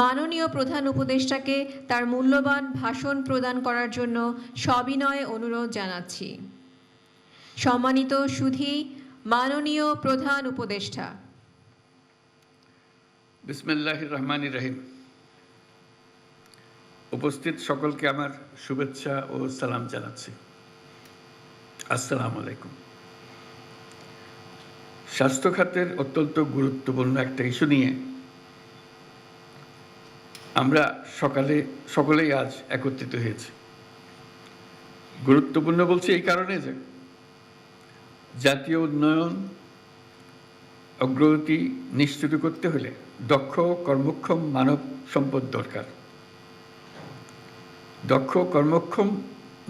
মাননীয় প্রধান উপদেষ্টাকে তার মূল্যবান ভাষণ প্রদান করার জন্য সবিনয়ে অনুরোধ জানাচ্ছি। সম্মানিত সুধী, মাননীয় প্রধান উপদেষ্টা। বিসমিল্লাহির রহমানির রহিম। উপস্থিত সকলকে আমার শুভেচ্ছা ও সালাম জানাচ্ছি। আসসালামু আলাইকুম। স্বাস্থ্য খাতের অত্যন্ত গুরুত্বপূর্ণ একটা ইস্যু নিয়ে আমরা সকলেই আজ একত্রিত হয়েছি। গুরুত্বপূর্ণ বলছি এই কারণে যে জাতীয় উন্নয়ন অগ্রগতি নিশ্চিত করতে হলে দক্ষ কর্মক্ষম মানব সম্পদ দরকার। দক্ষ কর্মক্ষম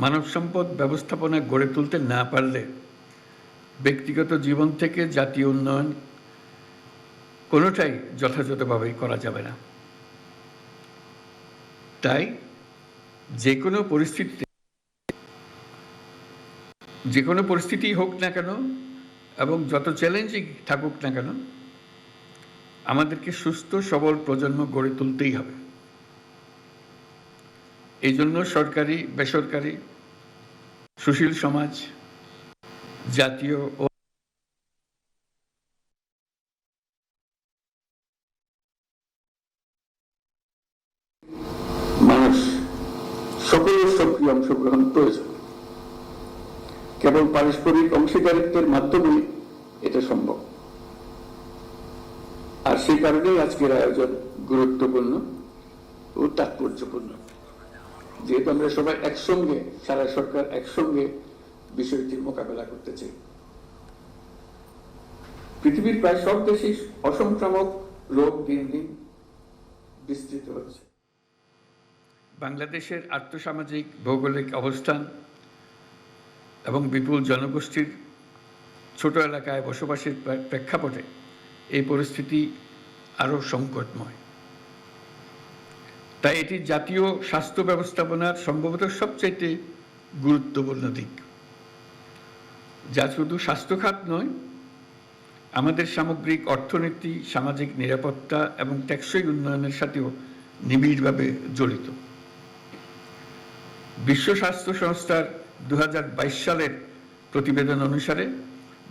মানব সম্পদ ব্যবস্থাপনা গড়ে তুলতে না পারলে ব্যক্তিগত জীবন থেকে জাতীয় উন্নয়ন কোনোটাই যথাযথভাবে করা যাবে না। তাই যে কোনো পরিস্থিতি হোক না কেন এবং যত চ্যালেঞ্জিং থাকুক না কেন, আমাদেরকে সুস্থ সবল প্রজন্ম গড়ে তুলতেই হবে। এই জন্য সরকারি বেসরকারি সুশীল সমাজ জাতীয় ও মানুষ সকলের সক্রিয় অংশগ্রহণ প্রয়োজন। কেবল পারস্পরিক অংশীদারিত্বের মাধ্যমে এটা সম্ভব। আর সেই কারণেই আজকের আয়োজন গুরুত্বপূর্ণ ও তাৎপর্যপূর্ণ, যেহেতু আমরা সবাই একসঙ্গে, সারা সরকার একসঙ্গে বিষয়টির মোকাবেলা করতে চাই। পৃথিবীর প্রায় সব দেশেই অসংক্রামক রোগ দিন দিন বিস্তৃত হচ্ছে। বাংলাদেশের আর্থসামাজিক ভৌগোলিক অবস্থান এবং বিপুল জনগোষ্ঠীর ছোট এলাকায় বসবাসের প্রেক্ষাপটে এই পরিস্থিতি আরও সংকটময়। তাই এটি জাতীয় স্বাস্থ্য ব্যবস্থাপনার সম্ভবত সবচাইতে গুরুত্বপূর্ণ দিক, যা শুধু স্বাস্থ্য খাত নয়, আমাদের সামগ্রিক অর্থনীতি, সামাজিক নিরাপত্তা এবং টেকসই উন্নয়নের সাথেও নিবিড়ভাবে জড়িত। বিশ্ব স্বাস্থ্য সংস্থার 2022 সালের প্রতিবেদন অনুসারে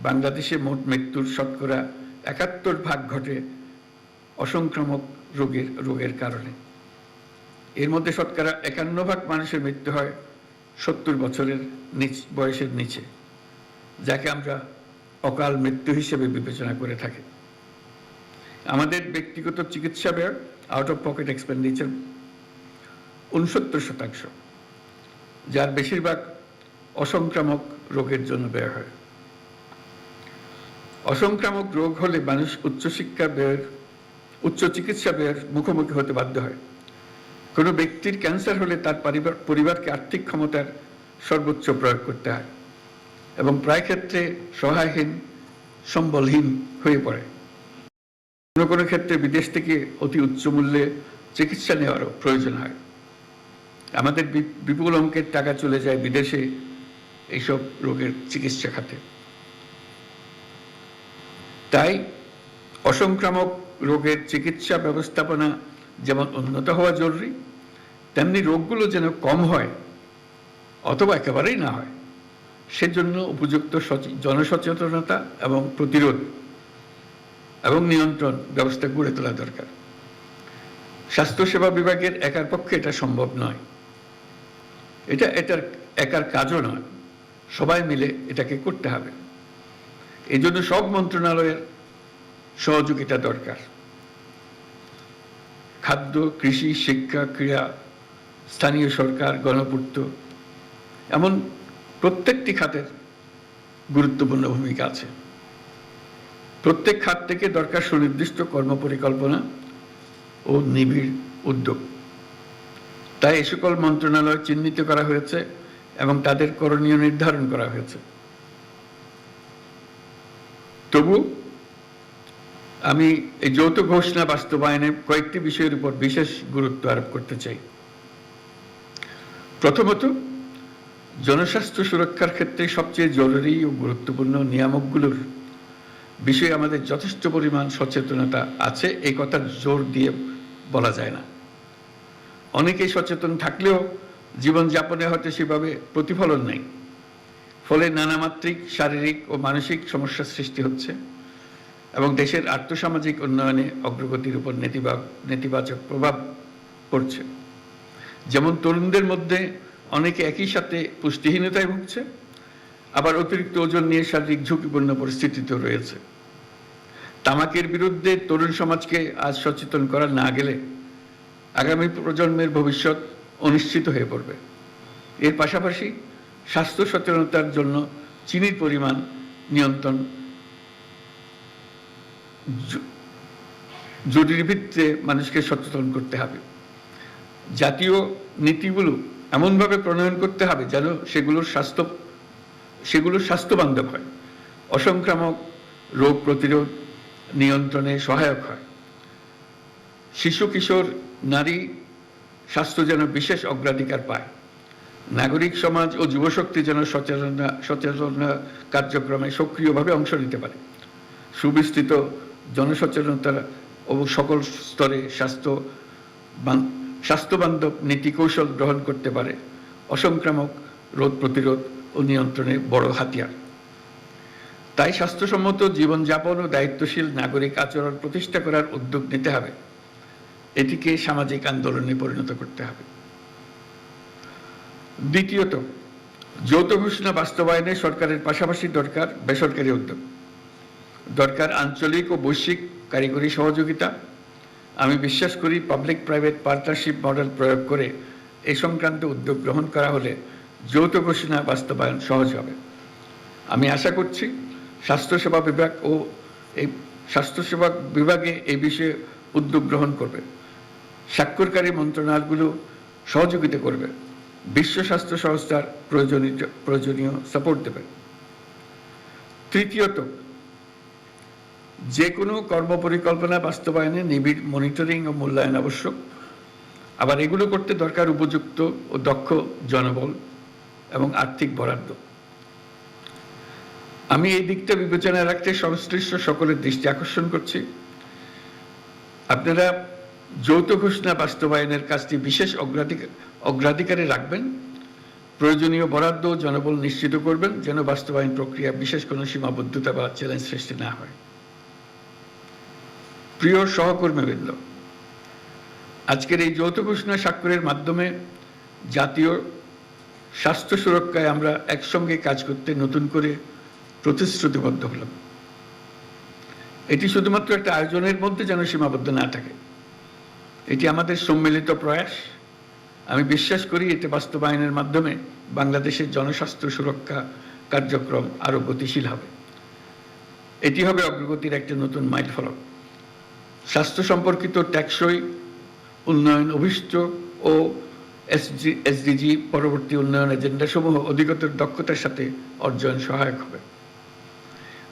বাংলাদেশে মোট মৃত্যুর শতকরা 71% ঘটে অসংক্রামক রোগের কারণে। এর মধ্যে শতকরা 51% মানুষের মৃত্যু হয় 70 বছরের বয়সের নিচে, যাকে আমরা অকাল মৃত্যু হিসেবে বিবেচনা করে থাকি। আমাদের ব্যক্তিগত চিকিৎসা ব্যয়, আউট অফ পকেট এক্সপেন্ডিচার 69%, যার বেশিরভাগ অসংক্রামক রোগের জন্য ব্যয় হয়। অসংক্রামক রোগ হলে মানুষ উচ্চ চিকিৎসা ব্যয়ের মুখোমুখি হতে বাধ্য হয়। কোনো ব্যক্তির ক্যান্সার হলে তার পরিবারকে আর্থিক ক্ষমতার সর্বোচ্চ প্রয়োগ করতে হয় এবং প্রায় ক্ষেত্রে সহায়হীন, সম্বলহীন হয়ে পড়ে। কোনো কোনো ক্ষেত্রে বিদেশ থেকে অতি উচ্চ মূল্যে চিকিৎসা নেওয়ারও প্রয়োজন হয়। আমাদের বিপুল অঙ্কের টাকা চলে যায় বিদেশে এইসব রোগের চিকিৎসা খাতে। তাই অসংক্রামক রোগের চিকিৎসা ব্যবস্থাপনা যেমন উন্নত হওয়া জরুরি, তেমনি রোগগুলো যেন কম হয় অথবা একেবারেই না হয়, সেজন্য উপযুক্ত জনসচেতনতা এবং প্রতিরোধ এবং নিয়ন্ত্রণ ব্যবস্থা গড়ে তোলা দরকার। স্বাস্থ্যসেবা বিভাগের একার পক্ষে এটা সম্ভব নয়, এটার একার কাজও নয়, সবাই মিলে এটাকে করতে হবে। এই জন্য সব মন্ত্রণালয়ের সহযোগিতা দরকার। খাদ্য, কৃষি, শিক্ষা, ক্রীড়া, স্থানীয় সরকার, গণপূর্ত, এমন প্রত্যেকটি খাতের গুরুত্বপূর্ণ ভূমিকা আছে। প্রত্যেক খাত থেকে দরকার সুনির্দিষ্ট কর্মপরিকল্পনা ও নিবিড় উদ্যোগ। তাই এই সকল মন্ত্রণালয় চিহ্নিত করা হয়েছে এবং তাদের করণীয় নির্ধারণ করা হয়েছে। তবু আমি এই যৌথ ঘোষণা বাস্তবায়নে কয়েকটি বিষয়ের উপর বিশেষ গুরুত্ব আরোপ করতে চাই। প্রথমত, জনস্বাস্থ্য সুরক্ষার ক্ষেত্রে সবচেয়ে জরুরি ও গুরুত্বপূর্ণ নিয়ামকগুলোর বিষয়ে আমাদের যথেষ্ট পরিমাণ সচেতনতা আছে, এই কথা জোর দিয়ে বলা যায় না। অনেকেই সচেতন থাকলেও জীবনযাপনে হয়তো সেভাবে প্রতিফলন নেই, ফলে নানামাত্রিক শারীরিক ও মানসিক সমস্যার সৃষ্টি হচ্ছে এবং দেশের আর্থসামাজিক উন্নয়নে অগ্রগতির উপর নেতিবাচক প্রভাব পড়ছে। যেমন তরুণদের মধ্যে অনেকে একই সাথে পুষ্টিহীনতায় ভুগছে, আবার অতিরিক্ত ওজন নিয়ে শারীরিক ঝুঁকিপূর্ণ পরিস্থিতিতেও রয়েছে। তামাকের বিরুদ্ধে তরুণ সমাজকে আজ সচেতন করা না গেলে আগামী প্রজন্মের ভবিষ্যৎ অনিশ্চিত হয়ে পড়বে। এর পাশাপাশি স্বাস্থ্য সচেতনতার জন্য চিনির পরিমাণ নিয়ন্ত্রণ জরুরি ভিত্তিতে মানুষকে সচেতন করতে হবে। জাতীয় নীতিগুলো এমনভাবে প্রণয়ন করতে হবে যেন সেগুলো স্বাস্থ্যবান্ধব হয়, অসংক্রামক রোগ প্রতিরোধ নিয়ন্ত্রণে সহায়ক হয়। শিশু কিশোর নারী স্বাস্থ্য যেন বিশেষ অগ্রাধিকার পায়। নাগরিক সমাজ ও যুবশক্তি যেন সচেতনতা কার্যক্রমে সক্রিয়ভাবে অংশ নিতে পারে। সুবিস্তৃত জনসচেতনতা ও সকল স্তরে স্বাস্থ্যবান্ধব নীতি কৌশল গ্রহণ করতে পারে অসংক্রামক রোগ প্রতিরোধ ও নিয়ন্ত্রণে বড় হাতিয়ার। তাই স্বাস্থ্যসম্মত জীবনযাপন ও দায়িত্বশীল নাগরিক আচরণ প্রতিষ্ঠা করার উদ্যোগ নিতে হবে। এটিকে সামাজিক আন্দোলনে পরিণত করতে হবে। দ্বিতীয়ত, যৌথ ঘোষণা বাস্তবায়নে সরকারের পাশাপাশি দরকার বেসরকারি উদ্যোগ, দরকার আঞ্চলিক ও বৈশ্বিক কারিগরি সহযোগিতা। আমি বিশ্বাস করি পাবলিক প্রাইভেট পার্টনারশিপ মডেল প্রয়োগ করে এই সংক্রান্ত উদ্যোগ গ্রহণ করা হলে যৌথ ঘোষণা বাস্তবায়ন সহজ হবে। আমি আশা করছি স্বাস্থ্যসেবা বিভাগে এই বিষয়ে উদ্যোগ গ্রহণ করবে, স্বাক্ষরকারী মন্ত্রণালয়গুলো সহযোগিতা করবে, বিশ্ব স্বাস্থ্য সংস্থার প্রয়োজনীয় সাপোর্ট দেবে। তৃতীয়ত, যে কোনো কর্মপরিকল্পনা বাস্তবায়নে নিবিড় মনিটরিং ও মূল্যায়ন আবশ্যক। আবার এগুলো করতে দরকার উপযুক্ত ও দক্ষ জনবল এবং আর্থিক বরাদ্দ। আমি এই দিকটা বিবেচনায় রাখতে সংশ্লিষ্ট সকলের দৃষ্টি আকর্ষণ করছি। আপনারা যৌথ ঘোষণা বাস্তবায়নের কাজটি বিশেষ অগ্রাধিকারে রাখবেন, প্রয়োজনীয় বরাদ্দ ও জনবল নিশ্চিত করবেন যেন বাস্তবায়ন প্রক্রিয়া বিশেষ কোনো সীমাবদ্ধতা বা চ্যালেঞ্জ সৃষ্টি না হয়। প্রিয় সহকর্মীবৃন্দ, আজকের এই যৌথ ঘোষণা স্বাক্ষরের মাধ্যমে জাতীয় স্বাস্থ্য সুরক্ষায় আমরা একসঙ্গে কাজ করতে নতুন করে প্রতিশ্রুতিবদ্ধ হলাম। এটি শুধুমাত্র একটা আয়োজনের মধ্যে যেন সীমাবদ্ধ না থাকে, এটি আমাদের সম্মিলিত প্রয়াস। আমি বিশ্বাস করি এতে বাস্তবায়নের মাধ্যমে বাংলাদেশের জনস্বাস্থ্য সুরক্ষা কার্যক্রম আরও গতিশীল হবে। এটি হবে অগ্রগতির একটা নতুন মাইলফলক। স্বাস্থ্য সম্পর্কিত টেকসই উন্নয়ন অভিষ্ট ও এসডিজি পরবর্তী উন্নয়ন এজেন্ডাসমূহ অধিকতর দক্ষতার সাথে অর্জন সহায়ক হবে।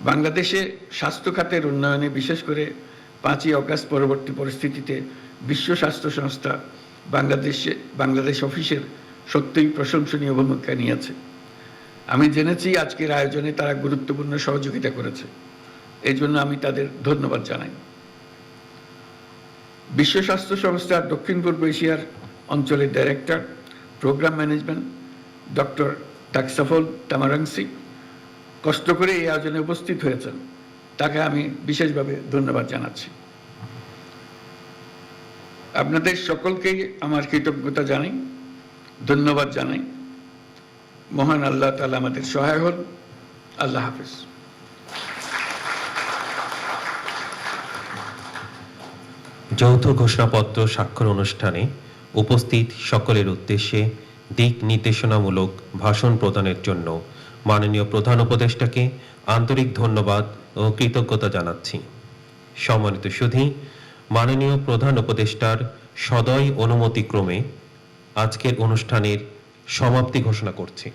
বাংলাদেশে স্বাস্থ্য খাতের উন্নয়নে বিশেষ করে 5ই অগাস্ট পরবর্তী পরিস্থিতিতে বিশ্ব স্বাস্থ্য সংস্থা বাংলাদেশ অফিসের সত্যিই প্রশংসনীয় ভূমিকা নিয়েছে। আমি জেনেছি আজকের আয়োজনে তারা গুরুত্বপূর্ণ সহযোগিতা করেছে, এই জন্য আমি তাদের ধন্যবাদ জানাই। বিশ্ব স্বাস্থ্য সংস্থার দক্ষিণ পূর্ব এশিয়ার অঞ্চলের ডাইরেক্টর প্রোগ্রাম ম্যানেজমেন্ট ডক্টর টাকসাফল তামারাংসি কষ্ট করে এই আয়োজনে উপস্থিত হয়েছেন, তাকে আমি বিশেষভাবে ধন্যবাদ জানাচ্ছি। আপনাদের সকলকেই আমার কৃতজ্ঞতা জানাই, ধন্যবাদ জানাই। মহান আল্লাহ তাআলা আমাদের সহায় হন। আল্লাহ হাফেজ। যৌথ ঘোষণাপত্র স্বাক্ষর অনুষ্ঠানে উপস্থিত সকলের উদ্দেশ্যে দিক নির্দেশনামূলক ভাষণ প্রদানের জন্য মাননীয় প্রধান উপদেষ্টাকে আন্তরিক ধন্যবাদ ও কৃতজ্ঞতা জানাচ্ছি। সম্মানিত সুধী, মাননীয় প্রধান উপদেষ্টার সদয় অনুমতিক্রমে আজকের অনুষ্ঠানের সমাপ্তি ঘোষণা করছি।